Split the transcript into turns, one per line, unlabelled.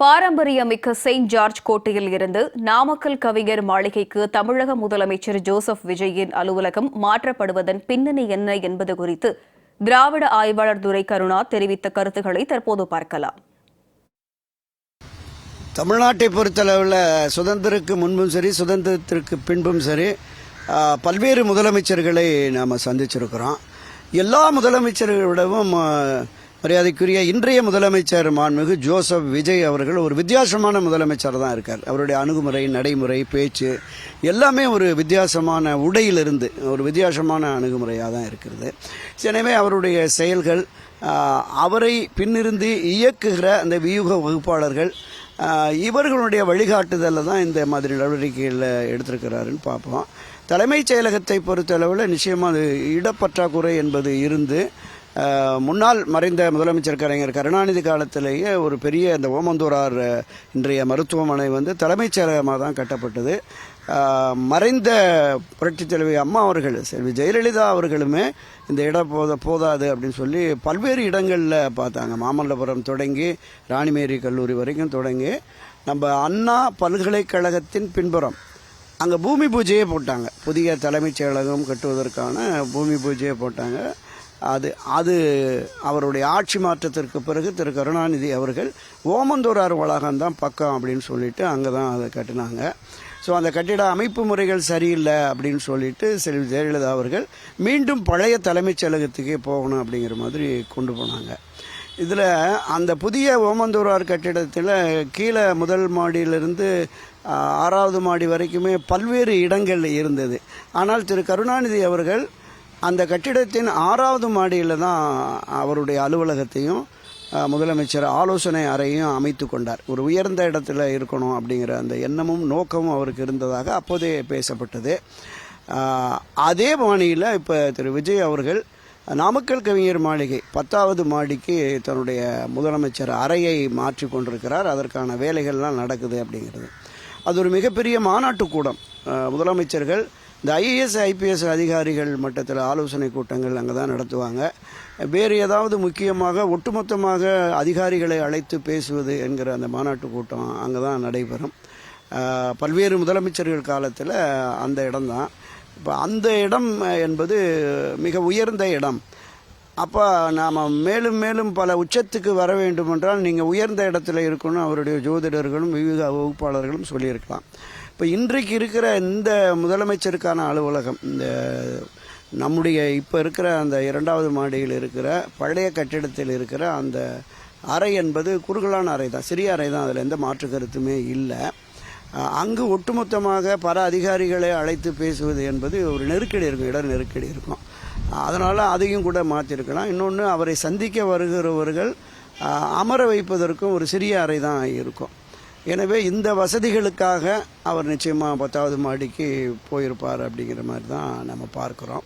பாரம்பரியமிக்க Saint George கோட்டையில் இருந்து நாமக்கல் கவிஞர் மாளிகைக்கு தமிழக முதலமைச்சர் ஜோசப் விஜயின் அலுவலகம் மாற்றப்படுவதன் பின்னணி என்ன என்பது குறித்து திராவிட ஆய்வாளர் துரை கருணா தெரிவித்த கருத்துக்களை தற்போது பார்க்கலாம்.
தமிழ்நாட்டை பொறுத்தளவில் சுதந்திரத்துக்கு முன்பும் சரி சுதந்திரத்திற்கு பின்பும் சரி பல்வேறு முதலமைச்சர்களை நாம் சந்திச்சிருக்கிறோம். எல்லா முதலமைச்சர்களை விடவும் மரியாதைக்குரிய இன்றைய முதலமைச்சர் மாண்புமிகு ஜோசப் விஜய் அவர்கள் ஒரு வித்தியாசமான முதலமைச்சர் தான் இருக்கார். அவருடைய அணுகுமுறை, நடைமுறை, பேச்சு எல்லாமே ஒரு வித்தியாசமான உடையிலிருந்து ஒரு வித்தியாசமான அணுகுமுறையாக தான் இருக்கிறது. எனவே அவருடைய செயல்கள், அவரை பின்னிருந்து இயக்குகிற அந்த வியூக வகுப்பாளர்கள், இவர்களுடைய வழிகாட்டுதலில் தான் இந்த மாதிரி நடவடிக்கைகளில் எடுத்திருக்கிறாருன்னு பார்ப்போம். தலைமைச் செயலகத்தை பொறுத்தளவில் நிச்சயமாக இடப்பற்றாக்குறை என்பது இருந்து முன்னாள் மறைந்த முதலமைச்சர் கலைஞர் கருணாநிதி காலத்திலேயே ஒரு பெரிய அந்த ஓமந்தூரார் இன்றைய மருத்துவமனை தலைமைச் செயலகமாக தான் கட்டப்பட்டது. மறைந்த புரட்சித் தலைவி அம்மா அவர்கள், செல்வி ஜெயலலிதா அவர்களுமே இந்த இடம் போதாது அப்படின்னு சொல்லி பல்வேறு இடங்களில் பார்த்தாங்க. மாமல்லபுரம் தொடங்கி ராணிமேரி கல்லூரி வரைக்கும் தொடங்கி நம்ம அண்ணா பல்கலைக்கழகத்தின் பின்புறம் அங்கே பூமி பூஜையே போட்டாங்க. புதிய தலைமைச் செயலகம் கட்டுவதற்கான பூமி பூஜையை போட்டாங்க. அது அவருடைய ஆட்சி மாற்றத்திற்கு பிறகு திரு கருணாநிதி அவர்கள் ஓமந்தூரார் வளாகம் தான் பக்கம் அப்படின்னு சொல்லிட்டு அங்கே தான் அதை கட்டினாங்க. ஸோ அந்த கட்டிட அமைப்பு முறைகள் சரியில்லை அப்படின்னு சொல்லிட்டு செல்வி ஜெயலலிதா அவர்கள் மீண்டும் பழைய தலைமைச் செயலகத்துக்கே போகணும் அப்படிங்கிற மாதிரி கொண்டு போனாங்க. இதில் அந்த புதிய ஓமந்தூரார் கட்டிடத்தில் கீழே முதல் மாடியிலிருந்து 6வது மாடி வரைக்குமே பல்வேறு இடங்கள் இருந்தது. ஆனால் திரு கருணாநிதி அவர்கள் அந்த கட்டிடத்தின் 6வது மாடியில் தான் அவருடைய அலுவலகத்தையும் முதலமைச்சர் ஆலோசனை அறையும் அமைத்து கொண்டார். ஒரு உயர்ந்த இடத்துல இருக்கணும் அப்படிங்கிற அந்த எண்ணமும் நோக்கமும் அவருக்கு இருந்ததாக அப்போதே பேசப்பட்டது. அதே பாணியில் இப்போ திரு விஜய் அவர்கள் நாமக்கல் கவிஞர் மாளிகை 10வது மாடிக்கு தன்னுடைய முதலமைச்சர் அறையை மாற்றி கொண்டிருக்கிறார். அதற்கான வேலைகள்லாம் நடக்குது அப்படிங்கிறது. அது ஒரு மிகப்பெரிய மாநாட்டு கூடம். முதலமைச்சர்கள் இந்த ஐஏஎஸ் ஐபிஎஸ் அதிகாரிகள் மட்டத்தில் ஆலோசனை கூட்டங்கள் அங்கே தான் நடத்துவாங்க. வேறு ஏதாவது முக்கியமாக ஒட்டுமொத்தமாக அதிகாரிகளை அழைத்து பேசுவது என்கிற அந்த மாநாட்டு கூட்டம் அங்கே தான் நடைபெறும். பல்வேறு முதலமைச்சர்கள் காலத்தில் அந்த இடம்தான். இப்போ அந்த இடம் என்பது மிக உயர்ந்த இடம். அப்போ நாம் மேலும் மேலும் பல உச்சத்துக்கு வர வேண்டுமென்றால் நீங்கள் உயர்ந்த இடத்துல இருக்கணும் அவருடைய ஜோதிடர்களும் விவித வகுப்பாளர்களும் சொல்லியிருக்கலாம். இப்போ இன்றைக்கு இருக்கிற இந்த முதலமைச்சருக்கான அலுவலகம், இந்த நம்முடைய இப்போ இருக்கிற அந்த 2வது மாடியில் இருக்கிற பழைய கட்டிடத்தில் இருக்கிற அந்த அறை என்பது குறுகலான அறை தான், சிறிய அறை தான். அதில் எந்த மாற்று கருத்துமே இல்லை. அங்கு ஒட்டுமொத்தமாக பல அதிகாரிகளை அழைத்து பேசுவது என்பது ஒரு நெருக்கடி இருக்கும், இட நெருக்கடி இருக்கும். அதனால் அதையும் கூட மாற்றிருக்கலாம். இன்னொன்று, அவரை சந்திக்க வருகிறவர்கள் அமர வைப்பதற்கும் ஒரு சிறிய அறை தான் இருக்கும். எனவே இந்த வசதிகளுக்காக அவர் நிச்சயமாக 10வது மாடிக்கு போயிருப்பார் அப்படிங்கிற மாதிரி தான் நம்ம பார்க்குறோம்.